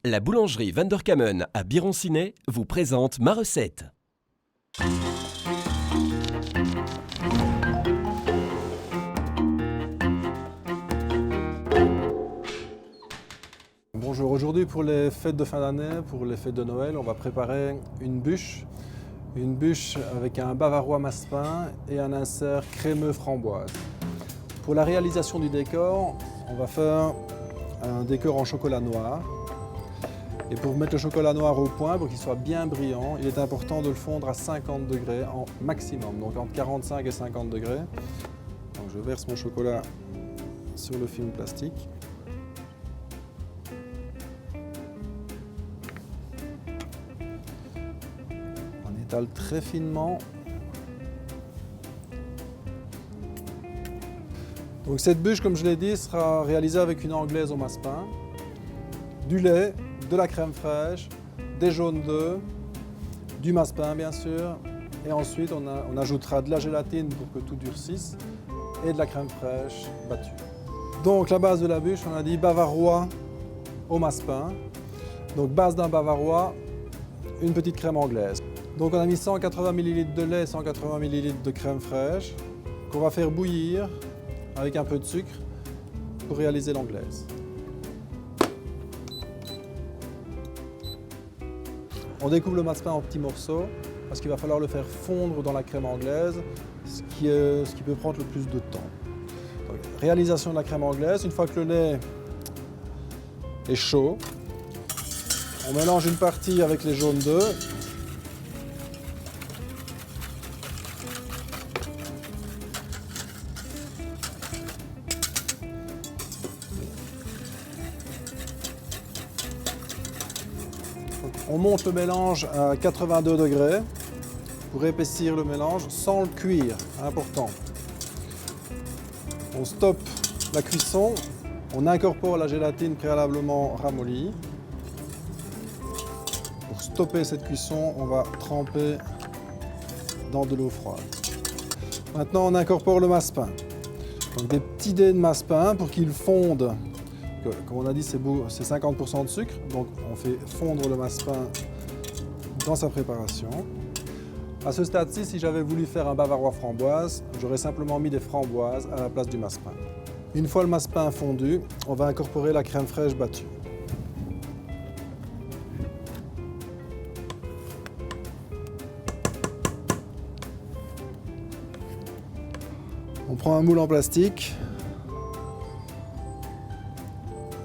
La boulangerie Van der Kamen à Biron-Ciné vous présente ma recette. Bonjour, aujourd'hui pour les fêtes de fin d'année, pour les fêtes de Noël, on va préparer une bûche avec un bavarois massepain et un insert crémeux framboise. Pour la réalisation du décor, on va faire un décor en chocolat noir. Et pour mettre le chocolat noir au point, pour qu'il soit bien brillant, il est important de le fondre à 50 degrés en maximum, donc entre 45 et 50 degrés. Donc je verse mon chocolat sur le film plastique. On étale très finement. Donc cette bûche, comme je l'ai dit, sera réalisée avec une anglaise au massepain, du lait, de la crème fraîche, des jaunes d'œufs, du massepain bien sûr, et ensuite on ajoutera de la gélatine pour que tout durcisse et de la crème fraîche battue. Donc la base de la bûche, on a dit bavarois au massepain. Donc base d'un bavarois, une petite crème anglaise. Donc on a mis 180 ml de lait, 180 ml de crème fraîche qu'on va faire bouillir avec un peu de sucre pour réaliser l'anglaise. On découpe le massepain en petits morceaux parce qu'il va falloir le faire fondre dans la crème anglaise, ce qui peut prendre le plus de temps. Donc, réalisation de la crème anglaise, une fois que le lait est chaud, on mélange une partie avec les jaunes d'œufs. On monte le mélange à 82 degrés pour épaissir le mélange sans le cuire, important. On stoppe la cuisson, on incorpore la gélatine préalablement ramollie. Pour stopper cette cuisson, on va tremper dans de l'eau froide. Maintenant, on incorpore le massepain. Donc des petits dés de massepain pour qu'ils fondent. Comme on a dit, c'est 50% de sucre, donc on fait fondre le massepain dans sa préparation. À ce stade-ci, si j'avais voulu faire un bavarois framboise, j'aurais simplement mis des framboises à la place du massepain. Une fois le massepain fondu, on va incorporer la crème fraîche battue. On prend un moule en plastique.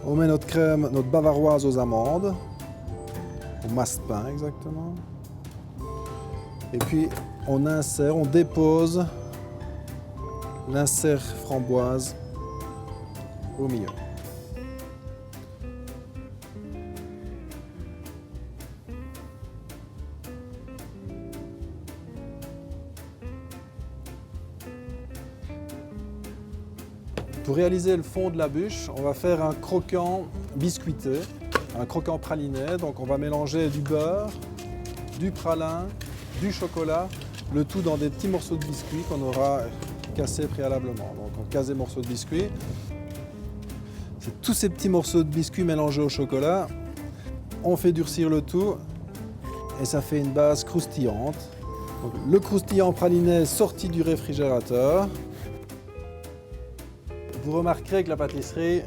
On met notre crème, notre bavaroise aux amandes, au massepain exactement. Et puis on insère, on dépose l'insert framboise au milieu. Pour réaliser le fond de la bûche, on va faire un croquant biscuité, un croquant praliné. Donc on va mélanger du beurre, du pralin, du chocolat, le tout dans des petits morceaux de biscuit qu'on aura cassés préalablement. Donc on casse des morceaux de biscuit. C'est tous ces petits morceaux de biscuit mélangés au chocolat. On fait durcir le tout et ça fait une base croustillante. Donc, le croustillant praliné sorti du réfrigérateur. Vous remarquerez que la pâtisserie,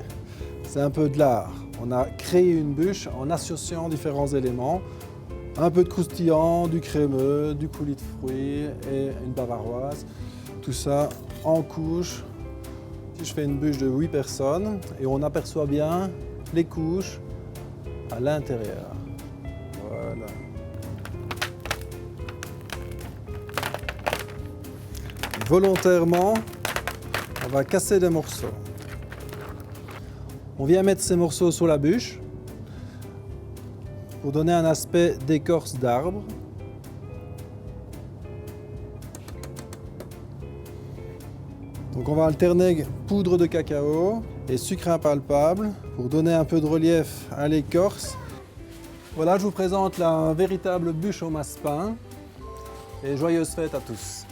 c'est un peu de l'art. On a créé une bûche en associant différents éléments. Un peu de croustillant, du crémeux, du coulis de fruits et une bavaroise. Tout ça en couches. Je fais une bûche de 8 personnes et on aperçoit bien les couches à l'intérieur. Voilà. Volontairement, on va casser des morceaux. On vient mettre ces morceaux sur la bûche pour donner un aspect d'écorce d'arbre. Donc on va alterner poudre de cacao et sucre impalpable pour donner un peu de relief à l'écorce. Voilà, je vous présente la véritable bûche au massepain et joyeuses fêtes à tous.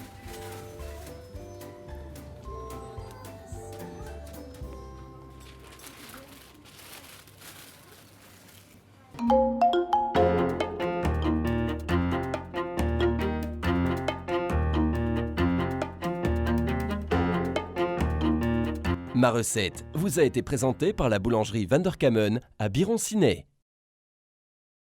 Ma recette vous a été présentée par la boulangerie Vanderkamen à Biron-Ciné.